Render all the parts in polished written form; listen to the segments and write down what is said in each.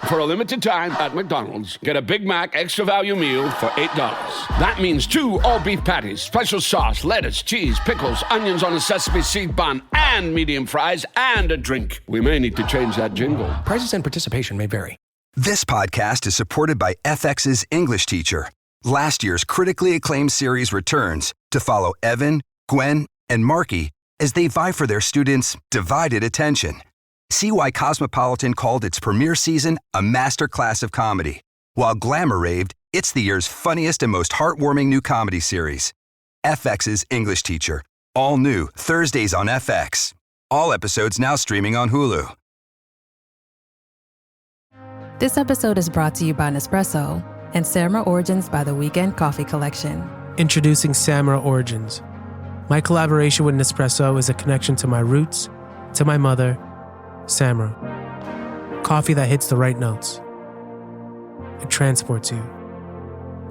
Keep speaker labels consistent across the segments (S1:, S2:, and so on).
S1: For a limited time at McDonald's, get a Big Mac Extra Value Meal for $8. That means 2 all-beef patties, special sauce, lettuce, cheese, pickles, onions on a sesame seed bun, and medium fries, and a drink. We may need to change that jingle.
S2: Prices and participation may vary.
S3: This podcast is supported by FX's English Teacher. Last year's critically acclaimed series returns to follow Evan, Gwen, and Marky as they vie for their students' divided attention. See why Cosmopolitan called its premiere season a masterclass of comedy, while Glamour raved it's the year's funniest and most heartwarming new comedy series. FX's English Teacher, all new Thursdays on FX. All episodes now streaming on Hulu.
S4: This episode is brought to you by Nespresso and Samra Origins by The Weekend Coffee Collection.
S5: Introducing Samra Origins. My collaboration with Nespresso is a connection to my roots, to my mother, Samra. Coffee that hits the right notes. It transports you.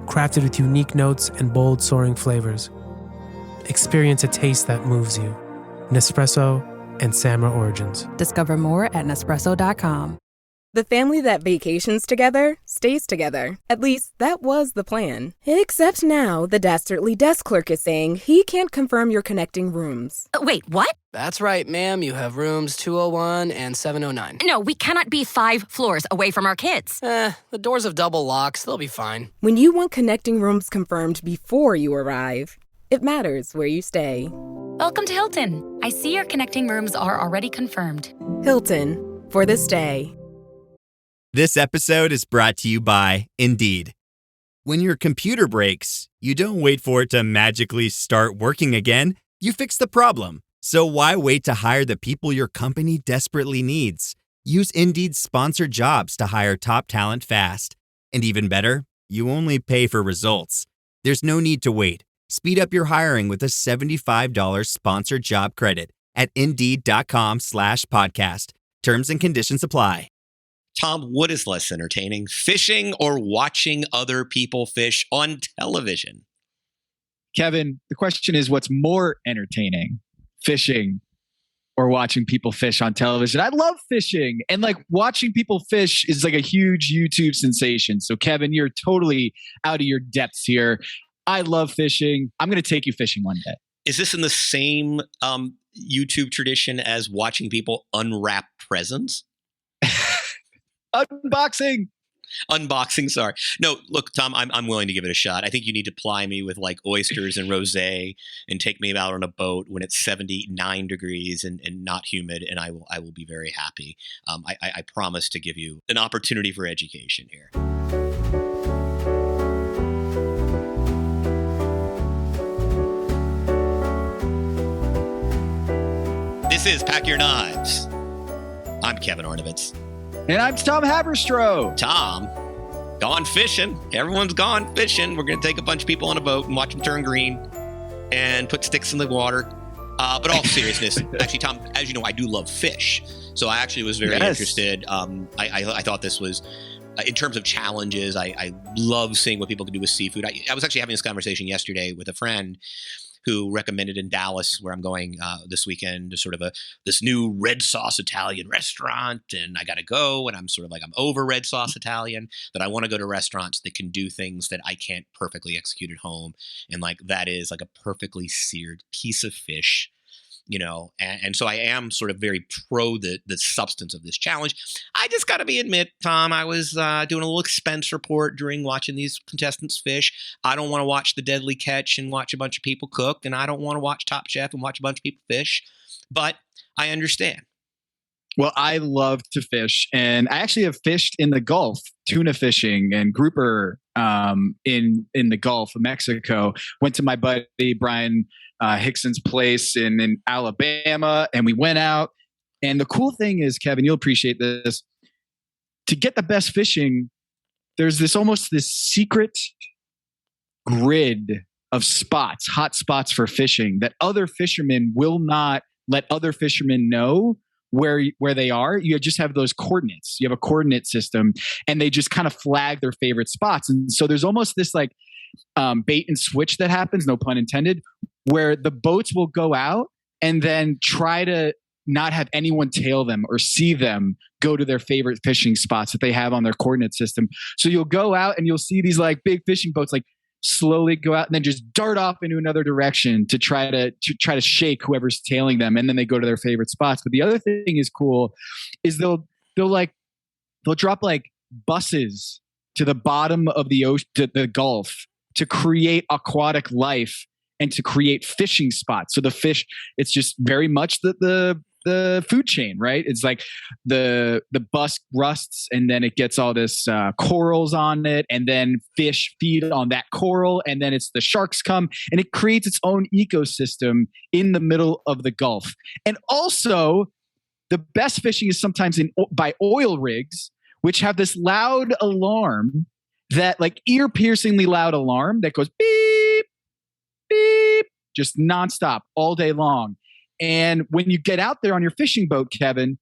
S5: Crafted with unique notes and bold, soaring flavors. Experience a taste that moves you. Nespresso and Samra Origins.
S4: Discover more at Nespresso.com.
S6: The family that vacations together stays together. At least, that was the plan. Except now, the Dastardly desk clerk is saying he can't confirm your connecting rooms.
S7: Wait, what?
S2: That's right, ma'am. You have rooms 201 and 709.
S7: No, we cannot be 5 floors away from our kids.
S2: The doors have double locks. They'll be fine.
S6: When you want connecting rooms confirmed before you arrive, it matters where you stay.
S7: Welcome to Hilton. I see your connecting rooms are already confirmed.
S6: Hilton, for the stay.
S8: This episode is brought to you by Indeed. When your computer breaks, you don't wait for it to magically start working again. You fix the problem. So why wait to hire the people your company desperately needs? Use Indeed's sponsored jobs to hire top talent fast. And even better, you only pay for results. There's no need to wait. Speed up your hiring with a $75 sponsored job credit at Indeed.com/podcast. Terms and conditions apply.
S9: Tom, what is less entertaining, fishing or watching other people fish on television?
S10: Kevin, the question is, what's more entertaining, fishing or watching people fish on television? I love fishing, and like watching people fish is like a huge YouTube sensation. So Kevin, you're totally out of your depths here. I love fishing. I'm going to take you fishing one day.
S9: Is this in the same YouTube tradition as watching people unwrap presents? Unboxing, sorry. No, look, Tom, I'm willing to give it a shot. I think you need to ply me with like oysters and rosé and take me out on a boat when it's 79 degrees and not humid, and I will be very happy. I promise to give you an opportunity for education here. This is Pack Your Knives. I'm Kevin Arnovitz.
S10: And I'm Tom Haberstroh.
S9: Tom, gone fishing. Everyone's gone fishing. We're going to take a bunch of people on a boat and watch them turn green and put sticks in the water. But all seriousness, actually, Tom, as you know, I do love fish. So I actually was very interested. I thought this was, in terms of challenges, I love seeing what people can do with seafood. I was actually having this conversation yesterday with a friend who recommended in Dallas, where I'm going this weekend, to sort of this new red sauce Italian restaurant, and I got to go, and I'm sort of like, I'm over red sauce Italian, that I want to go to restaurants that can do things that I can't perfectly execute at home, and like that is like a perfectly seared piece of fish, you know, and so I am sort of very pro the substance of this challenge. I just got to admit, Tom, I was doing a little expense report during watching these contestants fish. I don't want to watch The Deadly Catch and watch a bunch of people cook, and I don't want to watch Top Chef and watch a bunch of people fish, but I understand.
S10: Well, I love to fish, and I actually have fished in the Gulf, tuna fishing and grouper in the Gulf of Mexico. Went to my buddy Brian Hickson's place in Alabama, and we went out. And the cool thing is, Kevin, you'll appreciate this. To get the best fishing, there's almost this secret grid of spots, hot spots for fishing that other fishermen will not let other fishermen know where they are. You just have those coordinates. You have a coordinate system, and they just kind of flag their favorite spots. And so there's almost this like bait and switch that happens, no pun intended, where the boats will go out and then try to not have anyone tail them or see them go to their favorite fishing spots that they have on their coordinate system. So you'll go out and you'll see these like big fishing boats like slowly go out and then just dart off into another direction to try to shake whoever's tailing them, and then they go to their favorite spots. But the other thing is cool is they'll drop like buses to the bottom of the ocean, to the Gulf, to create aquatic life and to create fishing spots. So the fish, it's just very much the food chain, right? It's like the bus rusts and then it gets all this corals on it, and then fish feed on that coral, and then it's the sharks come, and it creates its own ecosystem in the middle of the Gulf. And also, the best fishing is sometimes by oil rigs, which have this loud alarm, that like ear-piercingly loud alarm that goes beep, beep, just nonstop all day long. And when you get out there on your fishing boat, Kevin,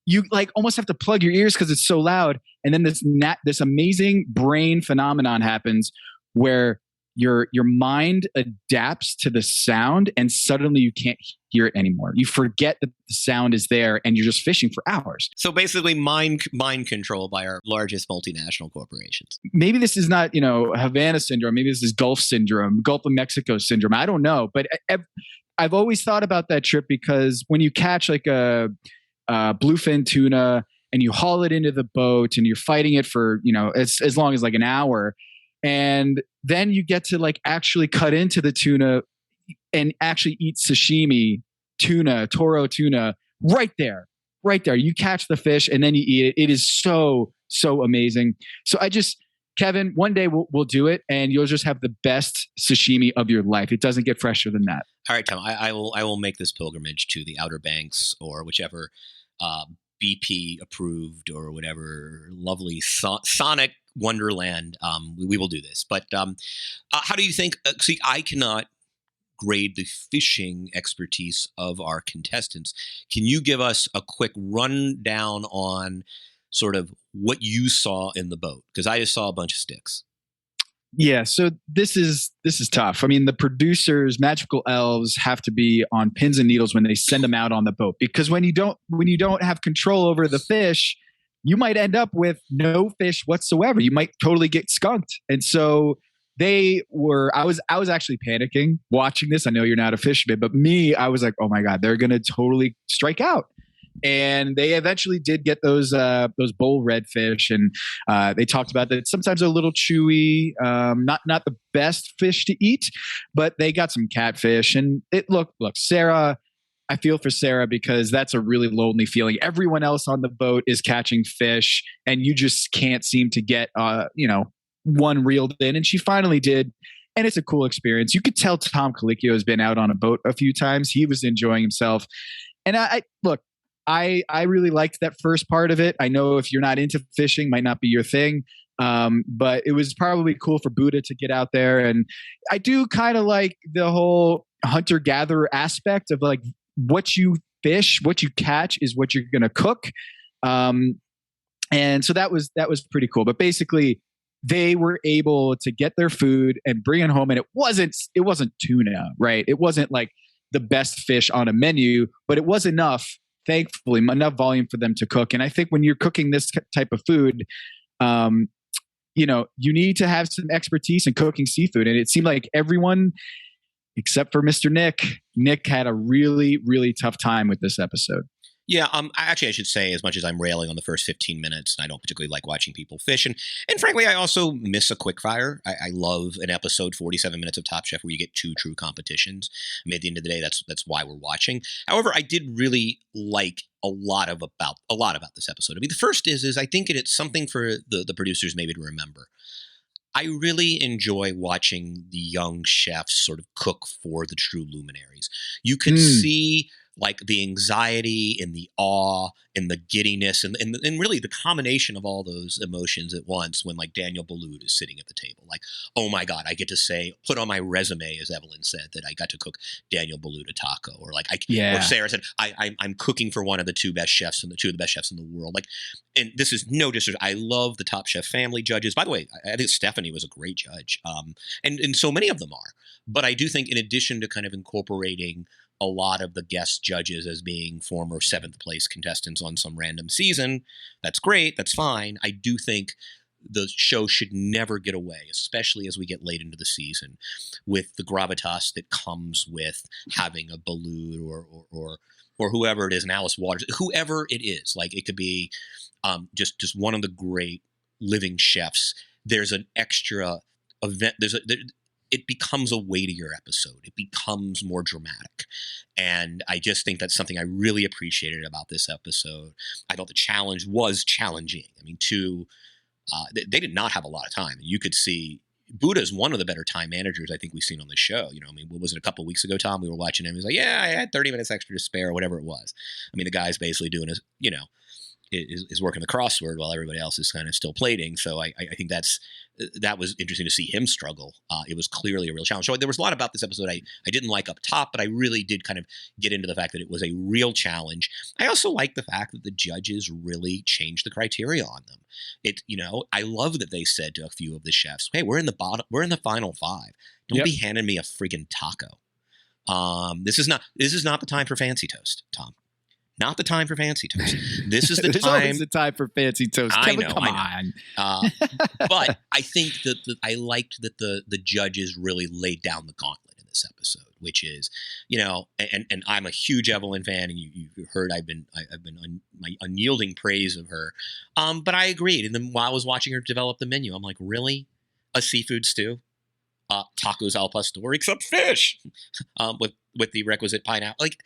S10: you like almost have to plug your ears because it's so loud. And then this amazing brain phenomenon happens where your mind adapts to the sound, and suddenly you can't hear it anymore. You forget that the sound is there, and you're just fishing for hours.
S9: So basically mind control by our largest multinational corporations.
S10: Maybe this is not, Havana syndrome. Maybe this is Gulf syndrome, Gulf of Mexico syndrome. I don't know. But I've always thought about that trip, because when you catch like a bluefin tuna and you haul it into the boat and you're fighting it for, as long as like an hour, and then you get to like actually cut into the tuna and actually eat sashimi tuna, Toro tuna, right there. You catch the fish and then you eat it. It is so, so amazing. So Kevin, one day we'll do it, and you'll just have the best sashimi of your life. It doesn't get fresher than that.
S9: All right, Tom, I will make this pilgrimage to the Outer Banks or whichever BP approved or whatever lovely sonic wonderland. We will do this. But how do you think? See, I cannot grade the fishing expertise of our contestants. Can you give us a quick rundown on sort of what you saw in the boat? Because I just saw a bunch of sticks.
S10: Yeah, so this is tough. I mean, the producers, magical elves, have to be on pins and needles when they send them out on the boat, because when you don't have control over the fish, you might end up with no fish whatsoever. You might totally get skunked. And so I was actually panicking watching this. I know you're not a fisherman, but I was like, oh my God, they're going to totally strike out. And they eventually did get those bull redfish, and they talked about that. Sometimes they're a little chewy, not the best fish to eat, but they got some catfish. And look, Sarah, I feel for Sarah, because that's a really lonely feeling. Everyone else on the boat is catching fish, and you just can't seem to get one reeled in. And she finally did. And it's a cool experience. You could tell Tom Colicchio has been out on a boat a few times. He was enjoying himself. And I really liked that first part of it. I know if you're not into fishing, might not be your thing. But it was probably cool for Buddha to get out there. And I do kind of like the whole hunter-gatherer aspect of like what you fish, what you catch is what you're going to cook. And so that was pretty cool. But basically, they were able to get their food and bring it home. And it wasn't tuna, right? It wasn't like the best fish on a menu, but it was enough, thankfully, enough volume for them to cook. And I think when you're cooking this type of food, you need to have some expertise in cooking seafood. And it seemed like everyone, except for Mr. Nick had a really, really tough time with this episode.
S9: Yeah, actually, I should say, as much as I'm railing on the first 15 minutes, and I don't particularly like watching people fish, and frankly, I also miss a quickfire. I love an episode, 47 minutes of Top Chef, where you get two true competitions. I mean, at the end of the day, that's why we're watching. However, I did really like a lot about this episode. I mean, the first is I think it's something for the producers maybe to remember. I really enjoy watching the young chefs sort of cook for the true luminaries. You can see like the anxiety and the awe and the giddiness and really the combination of all those emotions at once when like Daniel Boulud is sitting at the table. Like, oh my God, I get to say, put on my resume, as Evelyn said, that I got to cook Daniel Boulud a taco. Or like, or Sarah said, I'm cooking for one of the two of the best chefs in the world. Like, and this is no disrespect. I love the Top Chef family judges. By the way, I think Stephanie was a great judge. And so many of them are. But I do think in addition to kind of incorporating a lot of the guest judges as being former 7th place contestants on some random season. That's great. That's fine. I do think the show should never get away, especially as we get late into the season, with the gravitas that comes with having a Baloo or whoever it is, an Alice Waters, whoever it is. Like, it could be just one of the great living chefs. There's an extra event. It becomes a weightier episode. It becomes more dramatic. And I just think that's something I really appreciated about this episode. I thought the challenge was challenging. I mean, they did not have a lot of time. You could see Buddha is one of the better time managers I think we've seen on the show. You know, I mean, what was it, a couple of weeks ago, Tom? We were watching him. He was like, yeah, I had 30 minutes extra to spare, or whatever it was. I mean, the guy's basically doing his, is working the crossword while everybody else is kind of still plating. So I think that was interesting to see him struggle. It was clearly a real challenge. So there was a lot about this episode I didn't like up top, but I really did kind of get into the fact that it was a real challenge. I also like the fact that the judges really changed the criteria on them. I love that they said to a few of the chefs, hey, we're in the final 5. Don't be handing me a friggin' taco. This is not the time for fancy toast, Tom. Not the time for fancy toast. This is the
S10: There's
S9: time.
S10: always the time for fancy toast. Come on.
S9: But I think that I liked that the judges really laid down the gauntlet in this episode, which is, and I'm a huge Evelyn fan, and you heard I've been on my unyielding praise of her. But I agreed, and then while I was watching her develop the menu, I'm like, really, a seafood stew? Tacos al pastor, except fish, with the requisite pineapple. Like,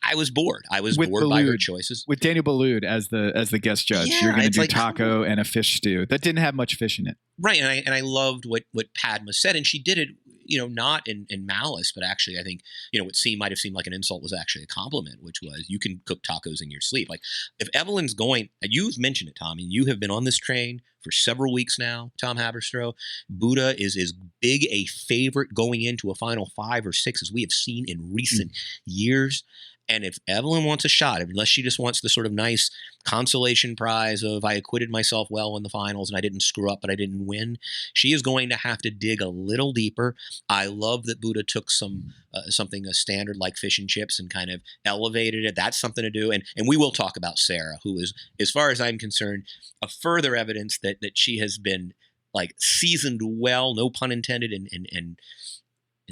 S9: I was bored. I was bored by her choices.
S10: With Daniel Balud as the guest judge, you're going to do taco and a fish stew that didn't have much fish in it.
S9: Right, and I loved what Padma said, and she did it, not in malice, but actually I think, what might have seemed like an insult was actually a compliment, which was, you can cook tacos in your sleep. Like, if Evelyn's going, you've mentioned it, Tom, and you have been on this train for several weeks now, Tom Haberstroh. Buddha is as big a favorite going into a final 5 or 6 as we have seen in recent years. And if Evelyn wants a shot, unless she just wants the sort of nice consolation prize of I acquitted myself well in the finals and I didn't screw up but I didn't win, she is going to have to dig a little deeper. I love that Buddha took something a standard like fish and chips and kind of elevated it. That's something to do. And we will talk about Sarah, who is, as far as I'm concerned, a further evidence that she has been like seasoned well, no pun intended, in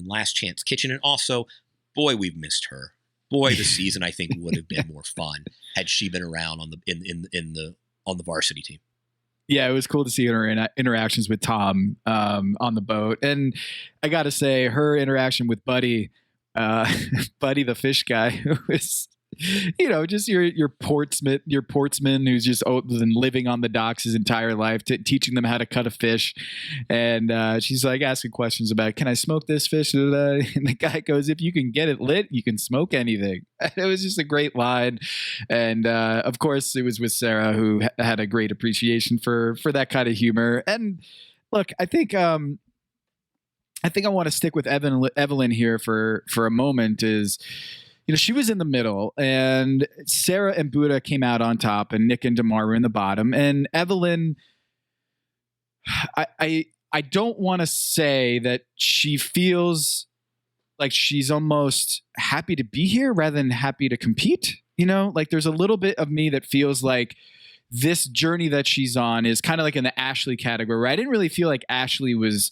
S9: Last Chance Kitchen. And also, boy, we've missed her. Boy, the season I think would have been more fun had she been around on the varsity team.
S10: Yeah, it was cool to see her interactions with Tom on the boat, and I got to say, her interaction with Buddy, Buddy the fish guy, who is, just your portsman who's just been living on the docks his entire life, teaching them how to cut a fish. And she's like asking questions about, can I smoke this fish? And the guy goes, if you can get it lit, you can smoke anything. It was just a great line. And of course, it was with Sarah, who had a great appreciation for that kind of humor. And look, I think I want to stick with Evelyn here for a moment. Is, she was in the middle, and Sarah and Buddha came out on top, and Nick and Damar were in the bottom. And Evelyn, I don't want to say that she feels like she's almost happy to be here rather than happy to compete. Like, there's a little bit of me that feels like this journey that she's on is kind of like in the Ashley category, where I didn't really feel like Ashley was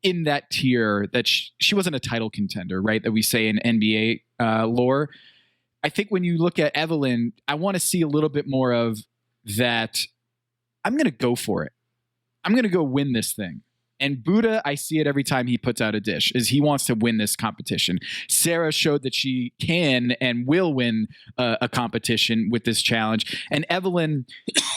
S10: in that tier, that she wasn't a title contender, right? That we say in NBA lore. I think when you look at Evelyn, I want to see a little bit more of that. I'm going to go for it. I'm going to go win this thing. And Buddha, I see it every time he puts out a dish, is he wants to win this competition. Sarah showed that she can and will win a competition with this challenge. And Evelyn,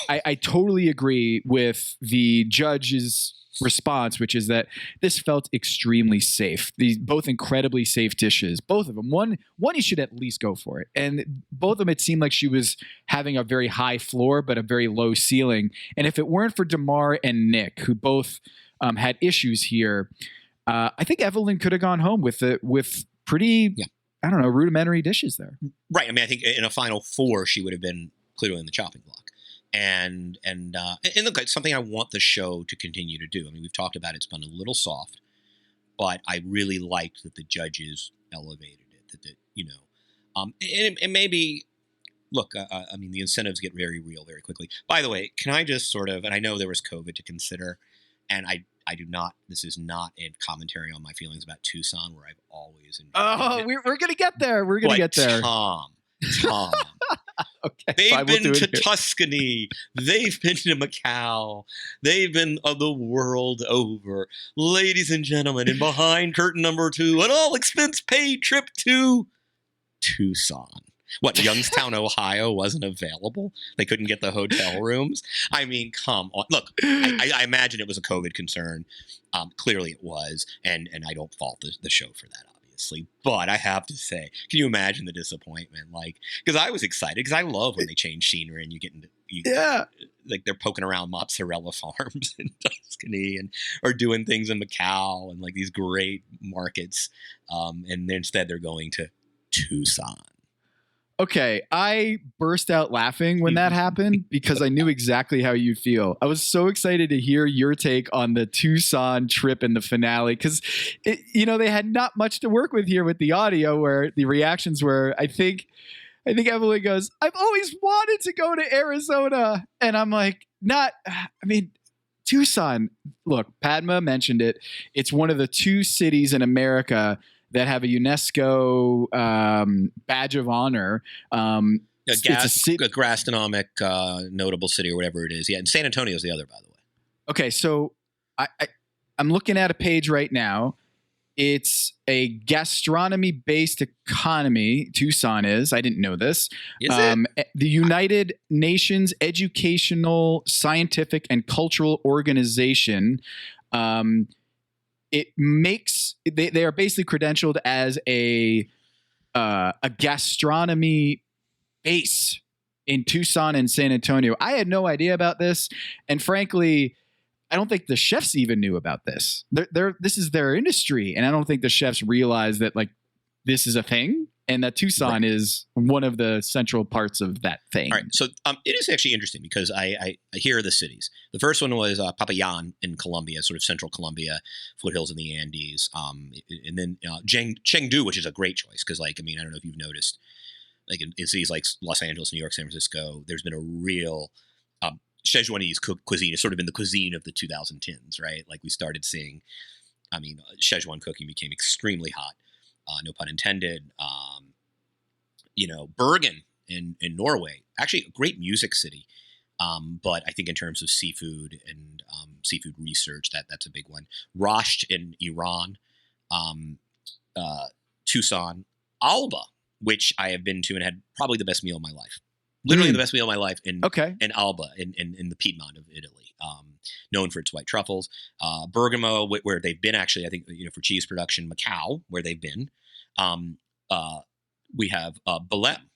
S10: I totally agree with the judge's response, which is that this felt extremely safe. These both incredibly safe dishes, both of them. One you should at least go for it. And both of them, it seemed like she was having a very high floor, but a very low ceiling. And if it weren't for Damar and Nick, who both had issues here, I think Evelyn could have gone home with pretty, I don't know, rudimentary dishes there.
S9: Right. I mean, I think in a final 4, she would have been clearly in the chopping block. And look, it's something I want the show to continue to do. I mean, we've talked about it's been a little soft, but I really liked that the judges elevated it. That And maybe, look, I mean, the incentives get very real very quickly. By the way, can I just sort of, and I know there was COVID to consider, and I do not, this is not a commentary on my feelings about Tucson, where I've always enjoyed
S10: we're going to get there. We're going to get there.
S9: Tom.
S10: Okay,
S9: They've been to Tuscany. They've been to Macau. They've been the world over. Ladies and gentlemen, and behind curtain number 2, an all expense paid trip to Tucson. What, Youngstown, Ohio wasn't available? They couldn't get the hotel rooms? I mean, come on. Look, I imagine it was a COVID concern. Clearly it was, and I don't fault the show for that, obviously. But I have to say, can you imagine the disappointment? Like, because I was excited, because I love when they change scenery and you get into, like they're poking around mozzarella farms in Tuscany or doing things in Macau and like these great markets. And instead they're going to Tucson.
S10: Okay, I burst out laughing when that happened because I knew exactly how you feel. I was so excited to hear your take on the Tucson trip in the finale because, they had not much to work with here with the audio where the reactions were, I think Evelyn goes, I've always wanted to go to Arizona. And I'm like, Tucson, look, Padma mentioned it. It's one of the 2 cities in America that have a UNESCO badge of honor.
S9: It's a gastronomic notable city or whatever it is. Yeah, and San Antonio is the other, by the way.
S10: Okay, so I'm looking at a page right now. It's a gastronomy-based economy, Tucson is. I didn't know this.
S9: Is it?
S10: The United Nations Educational, Scientific, and Cultural Organization it makes they are basically credentialed as a gastronomy base in Tucson and San Antonio. I had no idea about this, and frankly, I don't think the chefs even knew about this. This is their industry, and I don't think the chefs realize that like this is a thing, and that Tucson is one of the central parts of that thing.
S9: All right, so it is actually interesting because I hear the cities. The first one was Popayán in Colombia, sort of central Colombia, foothills in the Andes, and then Chengdu, which is a great choice because, like, I mean, I don't know if you've noticed, like in cities like Los Angeles, New York, San Francisco, there's been a real Szechuanese cuisine. It's sort of been the cuisine of the 2010s, right? Like we started seeing, I mean, Szechuan cooking became extremely hot. No pun intended. Bergen in Norway, actually a great music city. But I think in terms of seafood and seafood research, that's a big one. Rasht in Iran, Tucson, Alba, which I have been to and had probably the best meal of my life. Literally the best meal of my life in Alba in the Piedmont of Italy. Known for its white truffles. Bergamo, where they've been actually, I think, for cheese production. Macau, where they've been. We have Belém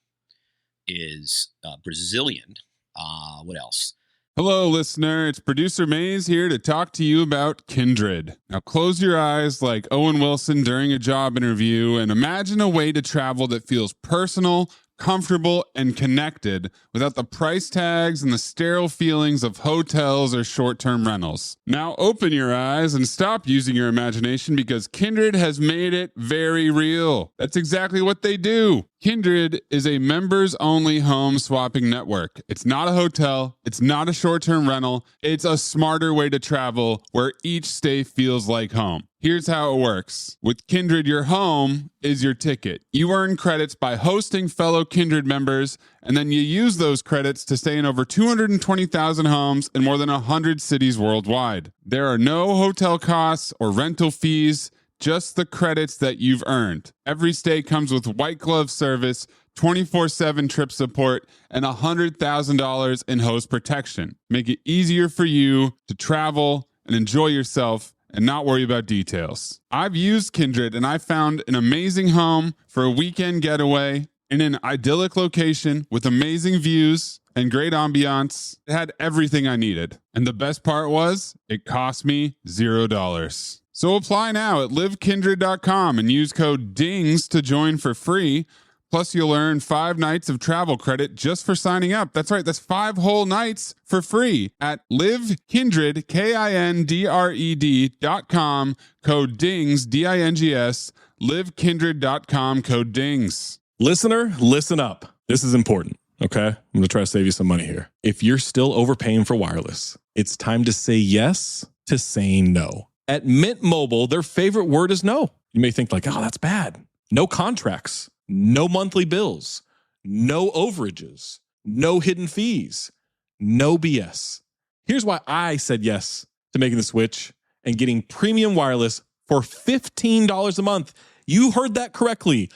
S9: is Brazilian. What else?
S11: Hello, listener. It's producer Maze here to talk to you about Kindred. Now close your eyes like Owen Wilson during a job interview and imagine a way to travel that feels personal, comfortable, and connected without the price tags and the sterile feelings of hotels or short-term rentals. Now open your eyes and stop using your imagination because Kindred has made it very real. That's exactly what they do. Kindred is a members-only home swapping network. It's not a hotel. It's not a short-term rental. It's a smarter way to travel where each stay feels like home. Here's how it works. With Kindred, your home is your ticket. You earn credits by hosting fellow Kindred members, and then you use those credits to stay in over 220,000 homes in more than 100 cities worldwide. There are no hotel costs or rental fees, just the credits that you've earned. Every stay comes with white glove service, 24/7 trip support, and $100,000 in host protection. Make it easier for you to travel and enjoy yourself and not worry about details. I've used Kindred and I found an amazing home for a weekend getaway in an idyllic location with amazing views and great ambiance. It had everything I needed. And the best part was, it cost me $0. So apply now at livekindred.com and use code DINGS to join for free. Plus, you'll earn 5 nights of travel credit just for signing up. That's right, that's 5 whole nights for free at livekindred.com, code DINGS, DINGS, livekindred.com code DINGS.
S12: Listener, listen up. This is important, okay? I'm going to try to save you some money here. If you're still overpaying for wireless, it's time to say yes to saying no. At Mint Mobile, their favorite word is no. You may think like, oh, that's bad. No contracts, no monthly bills, no overages, no hidden fees, no BS. Here's why I said yes to making the switch and getting premium wireless for $15 a month. You heard that correctly.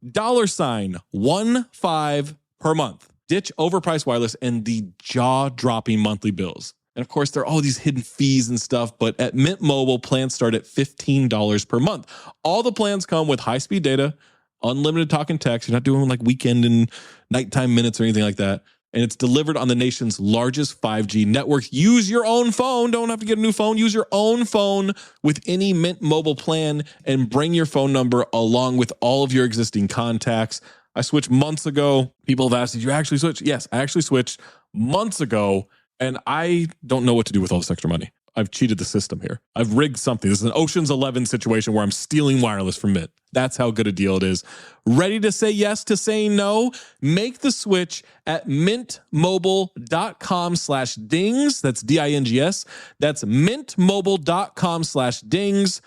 S12: $15 per month. Ditch overpriced wireless and the jaw-dropping monthly bills. And of course, there are all these hidden fees and stuff, but at Mint Mobile, plans start at $15 per month. All the plans come with high-speed data, unlimited talk and text. You're not doing like weekend and nighttime minutes or anything like that. And it's delivered on the nation's largest 5G network. Use your own phone. Don't have to get a new phone. Use your own phone with any Mint Mobile plan and bring your phone number along with all of your existing contacts. I switched months ago. People have asked, did you actually switch? Yes, I actually switched months ago, and I don't know what to do with all this extra money. I've cheated the system here. I've rigged something. This is an Ocean's 11 situation where I'm stealing wireless from Mint. That's how good a deal it is. Ready to say yes to saying no? Make the switch at mintmobile.com/dings. That's DINGS. That's mintmobile.com/dings.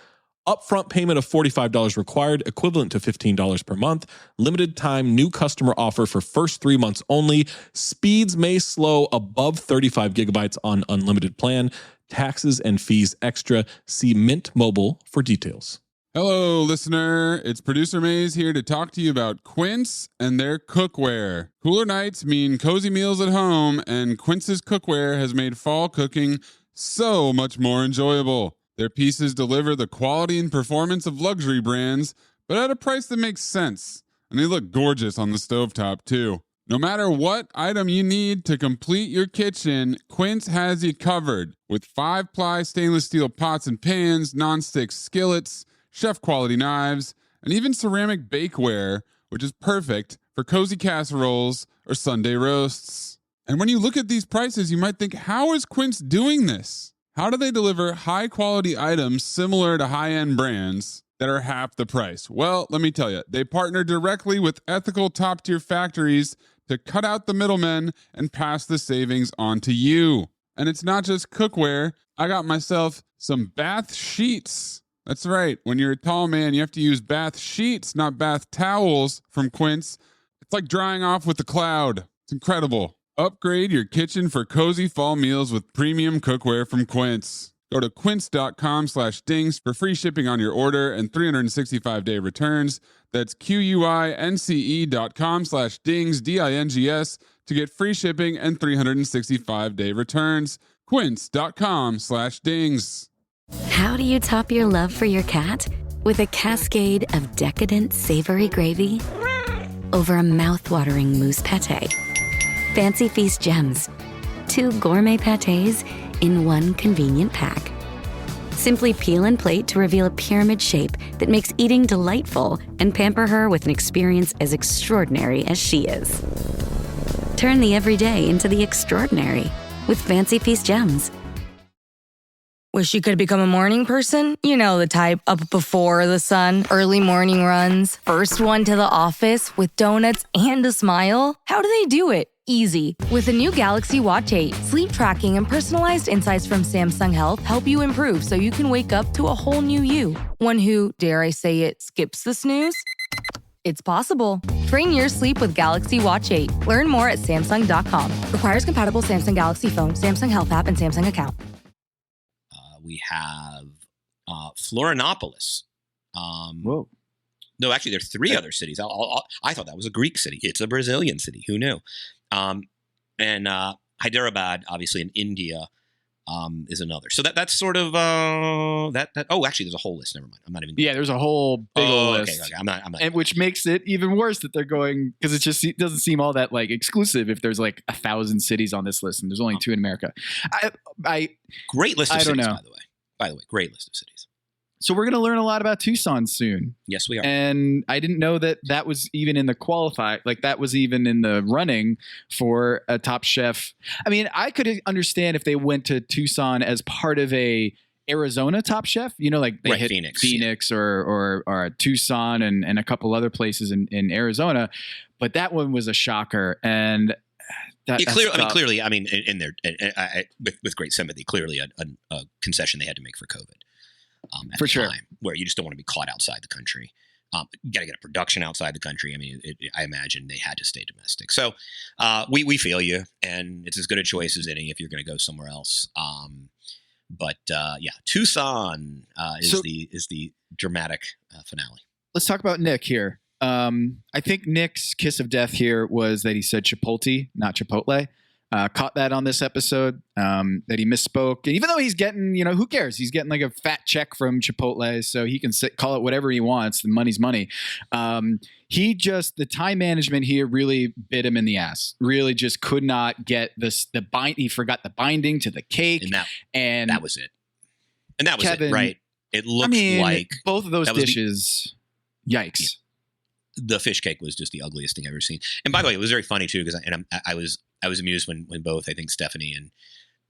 S12: Upfront payment of $45 required, equivalent to $15 per month. Limited time new customer offer for first 3 months only. Speeds may slow above 35 gigabytes on unlimited plan. Taxes and fees extra. See Mint Mobile for details.
S11: Hello, listener. It's Producer Maze here to talk to you about Quince and their cookware. Cooler nights mean cozy meals at home, and Quince's cookware has made fall cooking so much more enjoyable. Their pieces deliver the quality and performance of luxury brands, but at a price that makes sense. And they look gorgeous on the stovetop, too. No matter what item you need to complete your kitchen, Quince has you covered. With 5-ply stainless steel pots and pans, nonstick skillets, chef-quality knives, and even ceramic bakeware, which is perfect for cozy casseroles or Sunday roasts. And when you look at these prices, you might think, how is Quince doing this? How do they deliver high-quality items similar to high-end brands that are half the price? Well, let me tell you, they partner directly with ethical top-tier factories to cut out the middlemen and pass the savings on to you. And it's not just cookware. I got myself some bath sheets. That's right. When you're a tall man, you have to use bath sheets, not bath towels from Quince. It's like drying off with the cloud. It's incredible. Upgrade your kitchen for cozy fall meals with premium cookware from Quince. Go to quince.com/dings for free shipping on your order and 365-day returns. That's QUINCE.com/dings, DINGS, to get free shipping and 365-day returns. Quince.com/dings.
S13: How do you top your love for your cat? With a cascade of decadent, savory gravy over a mouth-watering mousse pâté. Fancy Feast gems. 2 gourmet pâtés in one convenient pack. Simply peel and plate to reveal a pyramid shape that makes eating delightful and pamper her with an experience as extraordinary as she is. Turn the everyday into the extraordinary with Fancy Feast gems.
S14: Wish you could become a morning person? You know the type, up before the sun, early morning runs, first one to the office with donuts and a smile. How do they do it? Easy. With the new Galaxy Watch 8, sleep tracking and personalized insights from Samsung Health help you improve so you can wake up to a whole new you. One who, dare I say it, skips the snooze? It's possible. Train your sleep with Galaxy Watch 8. Learn more at Samsung.com. Requires compatible Samsung Galaxy phone, Samsung Health app, and Samsung account.
S9: We have Florianopolis.
S10: Whoa.
S9: No, actually, there are 3 other cities. I thought that was a Greek city. It's a Brazilian city. Who knew? And Hyderabad, obviously in India, is another. So that's sort of that. Oh, actually, there's a whole list. Never mind. I'm not even.
S10: Yeah, there's a whole big old list.
S9: Okay. I'm not.
S10: And which makes it even worse that they're going, because it doesn't seem all that like exclusive if there's like 1,000 cities on this list and there's only 2 in America.
S9: Great list of cities,
S10: don't know.
S9: By the way, great list of cities.
S10: So we're going to learn a lot about Tucson soon.
S9: Yes, we are.
S10: And I didn't know that was even in the that was even in the running for a Top Chef. I mean, I could understand if they went to Tucson as part of a Arizona Top Chef. You know, like they hit Phoenix or Tucson and a couple other places in Arizona. But that one was a shocker. And
S9: clearly, in there, with great sympathy, clearly a concession they had to make for COVID. At
S10: for
S9: the
S10: sure.
S9: time, where you just don't want to be caught outside the country. You got to get a production outside the country. I mean, I imagine they had to stay domestic. So we feel you, and it's as good a choice as any if you're going to go somewhere else. But Tucson is the dramatic finale.
S10: Let's talk about Nick here. I think Nick's kiss of death here was that he said Chipotle, not Chipotle. Caught that on this episode, that he misspoke. And even though he's getting, who cares? He's getting like a fat check from Chipotle, so he can call it whatever he wants. The money's money. The time management here really bit him in the ass. Really just could not get he forgot the binding to the cake.
S9: And that was it. And that was
S10: Kevin,
S9: it, right? It looked like
S10: both of those dishes. Yikes.
S9: Yeah. The fish cake was just the ugliest thing I've ever seen. And by the way, it was very funny too, because I was amused when both, I think Stephanie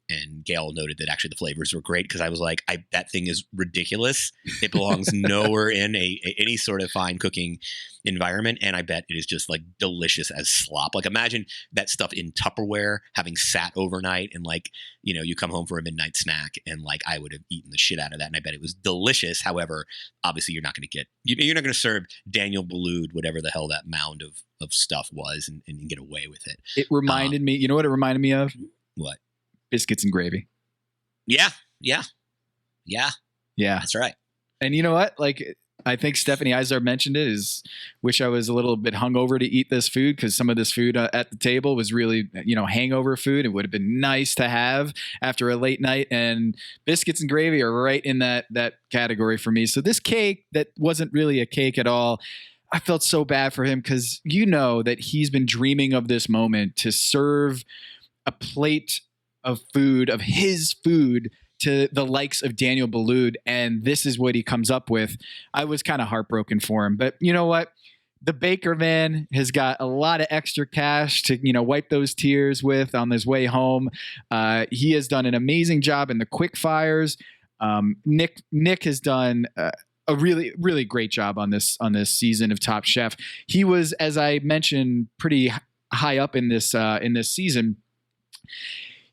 S9: and Gail noted that actually the flavors were great, because I was like, that thing is ridiculous. It belongs nowhere in any sort of fine cooking environment, and I bet it is just like delicious as slop. Like imagine that stuff in Tupperware having sat overnight, and like you come home for a midnight snack, and like I would have eaten the shit out of that, and I bet it was delicious. However, obviously you're not going to serve Daniel Boulud whatever the hell that mound of stuff was and get away with it.
S10: It reminded me. You know what it reminded me of?
S9: What?
S10: Biscuits and gravy.
S9: Yeah. That's right.
S10: And you know what? Like, I think Stephanie Eisler mentioned it, wish I was a little bit hungover to eat this food, because some of this food at the table was really, hangover food. It would have been nice to have after a late night, and biscuits and gravy are right in that category for me. So this cake that wasn't really a cake at all, I felt so bad for him, because that he's been dreaming of this moment to serve a plate of his food to the likes of Daniel Boulud, and this is what he comes up with. I was kind of heartbroken for him, but you know what? The baker man has got a lot of extra cash to, wipe those tears with on his way home. He has done an amazing job in the quick fires. Nick has done a really, really great job on this season of Top Chef. He was, as I mentioned, pretty high up in this season.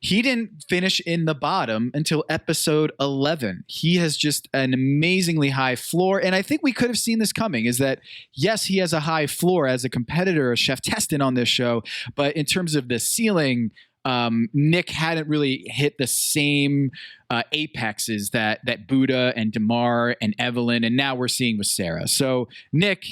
S10: He didn't finish in the bottom until episode 11. He has just an amazingly high floor. And I think we could have seen this coming, is that, yes, he has a high floor as a competitor, a cheftestant on this show. But in terms of the ceiling, Nick hadn't really hit the same apexes that Buddha and Damar and Evelyn, and now we're seeing with Sarah. So Nick,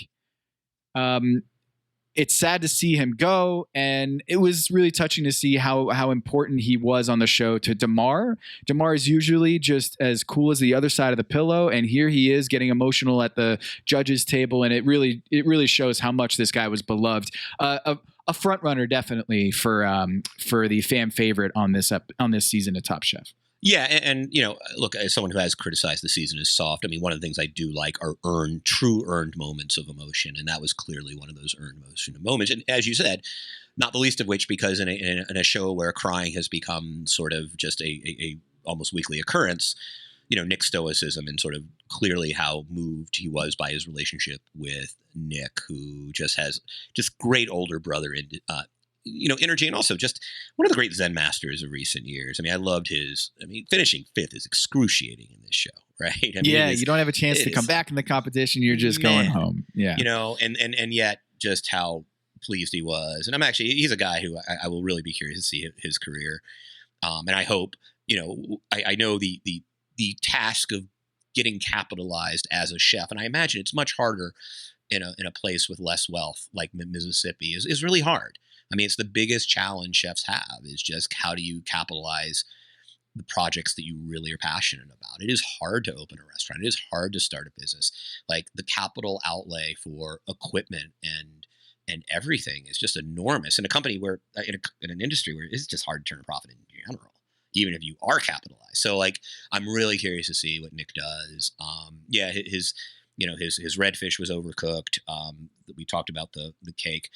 S10: it's sad to see him go, and it was really touching to see how important he was on the show to Damar. Damar is usually just as cool as the other side of the pillow, and here he is getting emotional at the judges' table, and it really shows how much this guy was beloved. A front runner definitely for the fan favorite on this season of Top Chef.
S9: Yeah, and look, as someone who has criticized the season as soft, I mean, one of the things I do like are true earned moments of emotion, and that was clearly one of those earned emotion moments. And as you said, not the least of which because in a show where crying has become sort of just a almost weekly occurrence, Nick's stoicism and sort of clearly how moved he was by his relationship with Nick, who just has just great older brother energy, and also just one of the great Zen masters of recent years. I mean, I loved finishing 5th is excruciating in this show, right? I mean,
S10: you don't have a chance to come back in the competition. You're just going home. Yeah.
S9: And yet just how pleased he was. And he's a guy who I will really be curious to see his career. And I hope, I know the task of getting capitalized as a chef, and I imagine it's much harder in a place with less wealth like Mississippi is really hard. I mean, it's the biggest challenge chefs have, is just how do you capitalize the projects that you really are passionate about. It is hard to open a restaurant. It is hard to start a business. Like the capital outlay for equipment and everything is just enormous in a company where in an industry where it's just hard to turn a profit in general, even if you are capitalized. So like, I'm really curious to see what Nick does. His redfish was overcooked. We talked about the cake.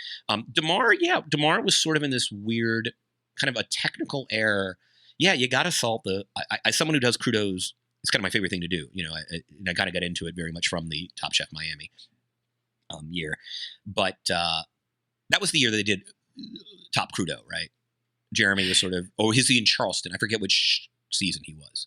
S9: Damar was sort of in this weird kind of a technical error. Yeah, you got to salt as someone who does crudos it's kind of my favorite thing to do. And I kind of got into it very much from the Top Chef Miami year, but that was the year that they did Top Crudo, right? Jeremy was sort of, is he in Charleston? I forget which season he was.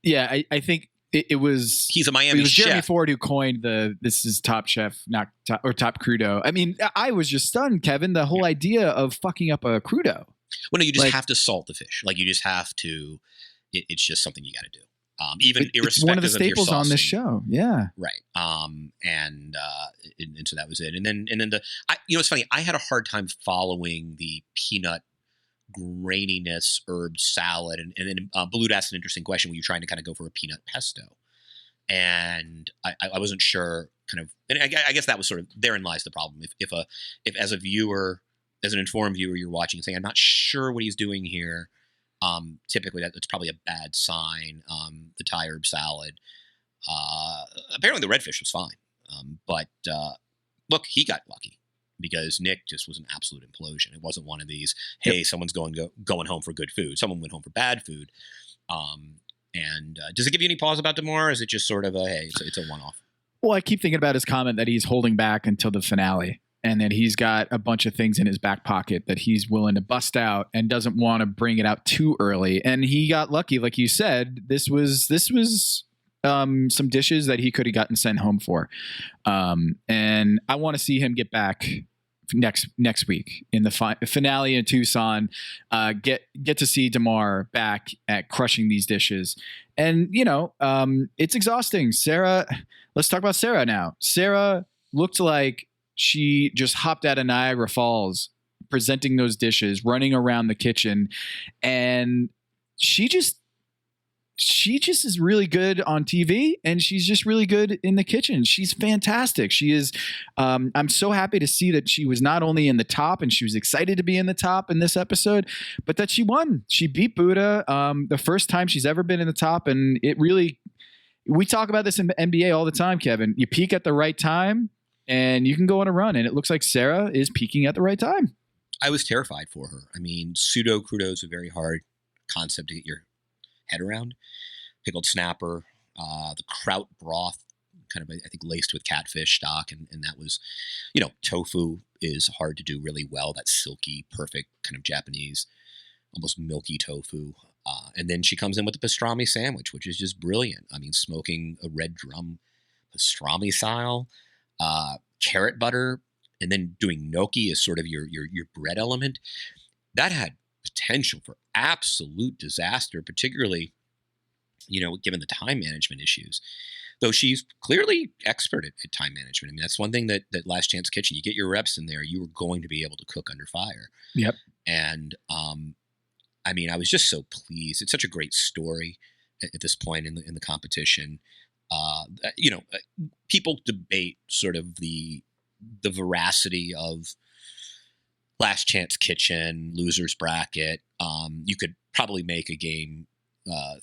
S10: Yeah, I think it was.
S9: He's a Miami chef.
S10: Jeremy Ford who coined this is Top Chef, not Top Crudo. I mean, I was just stunned, Kevin. The whole idea of fucking up a crudo.
S9: Well, no, you just have to salt the fish. Like, you just have to. It's just something you got to do. Even irrespective
S10: it's one of the staples
S9: of your
S10: on this show. Yeah.
S9: Right. And so that was it. And then it's funny. I had a hard time following the peanut graininess herb salad. And then Balud asked an interesting question when you're trying to kind of go for a peanut pesto. And I wasn't sure kind of, and I guess that was sort of, therein lies the problem. If as a viewer, as an informed viewer, you're watching and saying, I'm not sure what he's doing here. Typically that's probably a bad sign. The Thai herb salad, apparently the redfish was fine. But look, he got lucky because Nick just was an absolute implosion. It wasn't one of these, hey, someone's going home for good food. Someone went home for bad food. And does it give you any pause about tomorrow? Or is it just sort of it's a one-off?
S10: Well, I keep thinking about his comment that he's holding back until the finale. And that he's got a bunch of things in his back pocket that he's willing to bust out and doesn't want to bring it out too early. And he got lucky, like you said. This was some dishes that he could have gotten sent home for. And I want to see him get back next week in the finale in Tucson. Get to see Damar back at crushing these dishes. And it's exhausting. Sarah, let's talk about Sarah now. Sarah looked like she just hopped out of Niagara Falls, presenting those dishes, running around the kitchen. And she just is really good on TV, and she's just really good in the kitchen. She's fantastic. She is. I'm so happy to see that she was not only in the top, and she was excited to be in the top in this episode, but that she won. She beat Buddha, the first time she's ever been in the top. And it really, we talk about this in the NBA all the time, Kevin. You peak at the right time, and you can go on a run. And it looks like Sarah is peaking at the right time.
S9: I was terrified for her. I mean, pseudo crudo is a very hard concept to get your head around. Pickled snapper, the kraut broth, kind of, I think, laced with catfish stock. And that was, tofu is hard to do really well. That silky, perfect kind of Japanese, almost milky tofu. And then she comes in with the pastrami sandwich, which is just brilliant. I mean, smoking a red drum pastrami style. Carrot butter, and then doing gnocchi is sort of your bread element. That had potential for absolute disaster, particularly, given the time management issues. Though she's clearly expert at time management. I mean, that's one thing that Last Chance Kitchen, you get your reps in there, you were going to be able to cook under fire.
S10: Yep.
S9: And I mean, I was just so pleased. It's such a great story at this point in the competition. People debate sort of the veracity of Last Chance Kitchen, losers bracket. You could probably make a game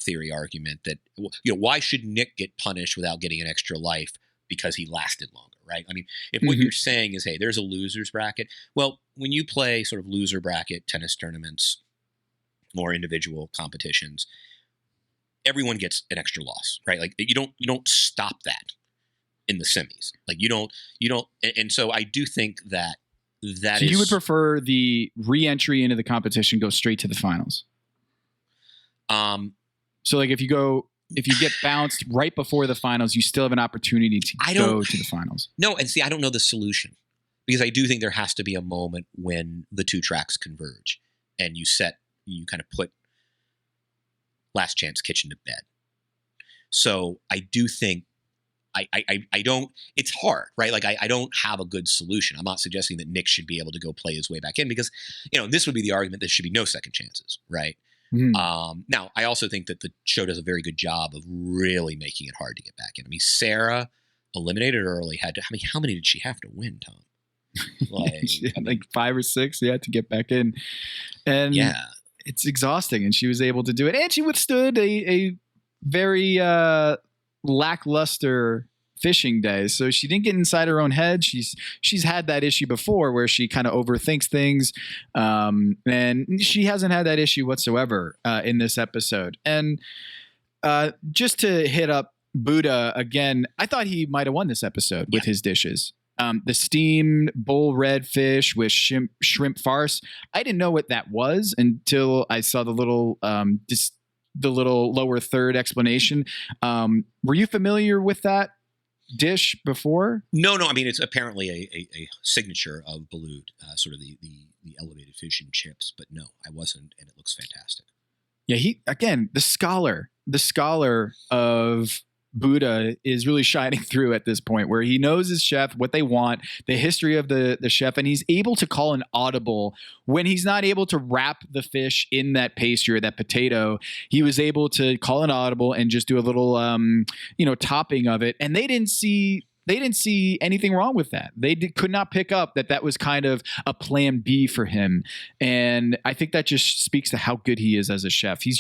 S9: theory argument that why should Nick get punished without getting an extra life because he lasted longer, right? I mean, if what you're saying is, hey, there's a losers bracket. Well, when you play sort of loser bracket tennis tournaments or individual competitions, everyone gets an extra loss, right? Like you don't stop that in the semis. Like you don't, and so I do think that so
S10: you would prefer the re-entry into the competition go straight to the finals. So like if you get bounced right before the finals, you still have an opportunity to go to the finals.
S9: No, and see, I don't know the solution because I do think there has to be a moment when the two tracks converge and you kind of put Last Chance Kitchen to bed. So I do think I don't, it's hard, right? Like I don't have a good solution. I'm not suggesting that Nick should be able to go play his way back in because, this would be the argument there should be no second chances, right? Now I also think that the show does a very good job of really making it hard to get back in. I mean, Sarah eliminated early how many did she have to win, Tom?
S10: Like 5 or 6, to get back in. And
S9: yeah,
S10: it's exhausting, and she was able to do it. And she withstood a very lackluster fishing day. So she didn't get inside her own head. She's had that issue before where she kind of overthinks things. And she hasn't had that issue whatsoever in this episode. And just to hit up Buddha again, I thought he might have won this episode with his dishes. The steamed bull red fish with shrimp farce. I didn't know what that was until I saw the little lower third explanation. Were you familiar with that dish before?
S9: No. I mean, it's apparently a signature of Balud, sort of the elevated fish and chips. But no, I wasn't, and it looks fantastic.
S10: Yeah, the scholar of Buddha is really shining through at this point, where he knows his chef, what they want, the history of the chef, and he's able to call an audible when he's not able to wrap the fish in that pastry or that potato. He was able to call an audible and just do a little, topping of it, and they didn't see anything wrong with that. They could not pick up that was kind of a plan B for him, and I think that just speaks to how good he is as a chef. He's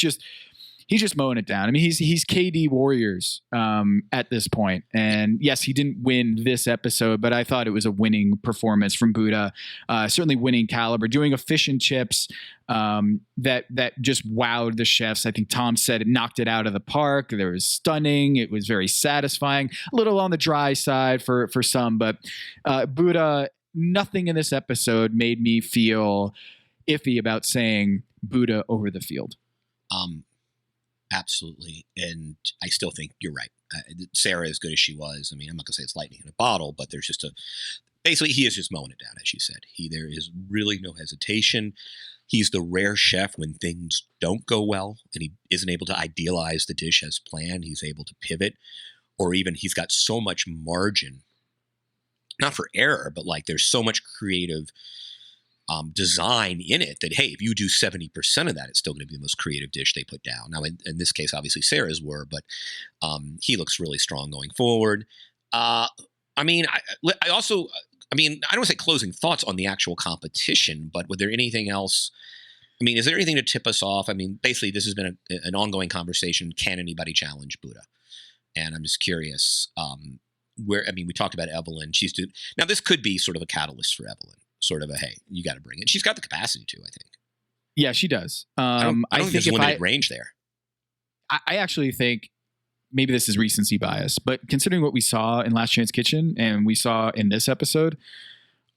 S10: just mowing it down. I mean, he's KD Warriors at this point. And yes, he didn't win this episode, but I thought it was a winning performance from Buddha. Certainly winning caliber, doing a fish and chips that just wowed the chefs. I think Tom said it knocked it out of the park. There was stunning. It was very satisfying. A little on the dry side for some, but Buddha, nothing in this episode made me feel iffy about saying Buddha over the field.
S9: Absolutely. And I still think you're right. Sarah, as good as she was, I mean, I'm not going to say it's lightning in a bottle, but there's just basically he is just mowing it down, as you said. There is really no hesitation. He's the rare chef when things don't go well and he isn't able to idealize the dish as planned. He's able to pivot, or even he's got so much margin, not for error, but like there's so much creative design in it that, hey, if you do 70% of that, it's still going to be the most creative dish they put down. Now, in this case, obviously Sarah's were, but he looks really strong going forward. I don't want to say closing thoughts on the actual competition, but was there anything else? I mean, is there anything to tip us off? I mean, basically, this has been an ongoing conversation. Can anybody challenge Buddha? And I'm just curious we talked about Evelyn. Now, this could be sort of a catalyst for Evelyn. Sort of hey, you got to bring it. She's got the capacity to, I think.
S10: Yeah, she does.
S9: I don't think there's limited range there.
S10: I actually think maybe this is recency bias, but considering what we saw in Last Chance Kitchen and we saw in this episode,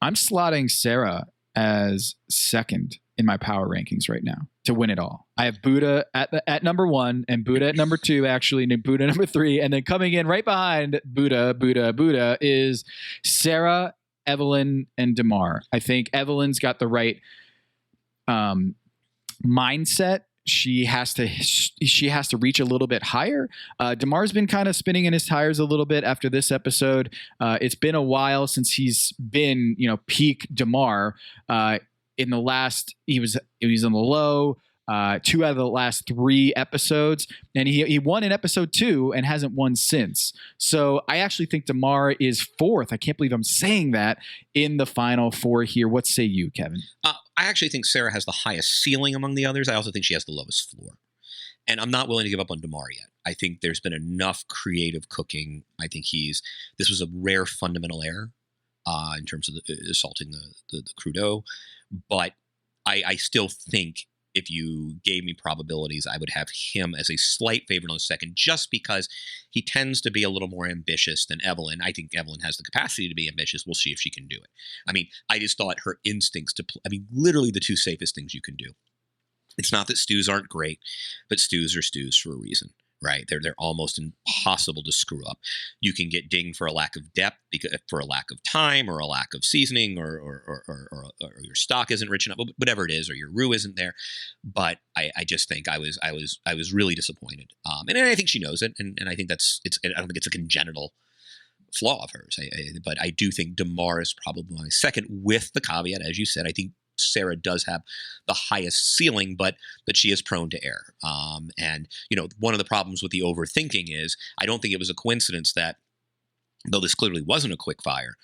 S10: I'm slotting Sarah as second in my power rankings right now to win it all. I have Buddha at number 1 and Buddha at number 2, actually, and Buddha number 3, and then coming in right behind Buddha is Sarah, Evelyn, and Damar. I think Evelyn's got the right mindset. She has to reach a little bit higher. Damar's been kind of spinning in his tires a little bit after this episode. It's been a while since he's been, peak Damar. In the last, he was on the low. 2 out of the last 3 episodes, and he won in episode 2 and hasn't won since. So I actually think Damar is 4th. I can't believe I'm saying that in the final 4 here. What say you, Kevin? I
S9: actually think Sarah has the highest ceiling among the others. I also think she has the lowest floor. And I'm not willing to give up on Damar yet. I think there's been enough creative cooking. I think this was a rare fundamental error in terms of assaulting the crudo. But I still think if you gave me probabilities, I would have him as a slight favorite on the second, just because he tends to be a little more ambitious than Evelyn. I think Evelyn has the capacity to be ambitious. We'll see if she can do it. I mean, I just thought her instincts literally the 2 safest things you can do. It's not that stews aren't great, but stews are stews for a reason, right? They're almost impossible to screw up. You can get dinged for a lack of depth, for a lack of time, or a lack of seasoning, or your stock isn't rich enough, whatever it is, or your roux isn't there. But I just think I was really disappointed, and I think she knows it, and I think I don't think it's a congenital flaw of hers. But I do think Damar is probably my second, with the caveat, as you said, I think Sarah does have the highest ceiling, but she is prone to error. And one of the problems with the overthinking is I don't think it was a coincidence that, though this clearly wasn't a quick fire,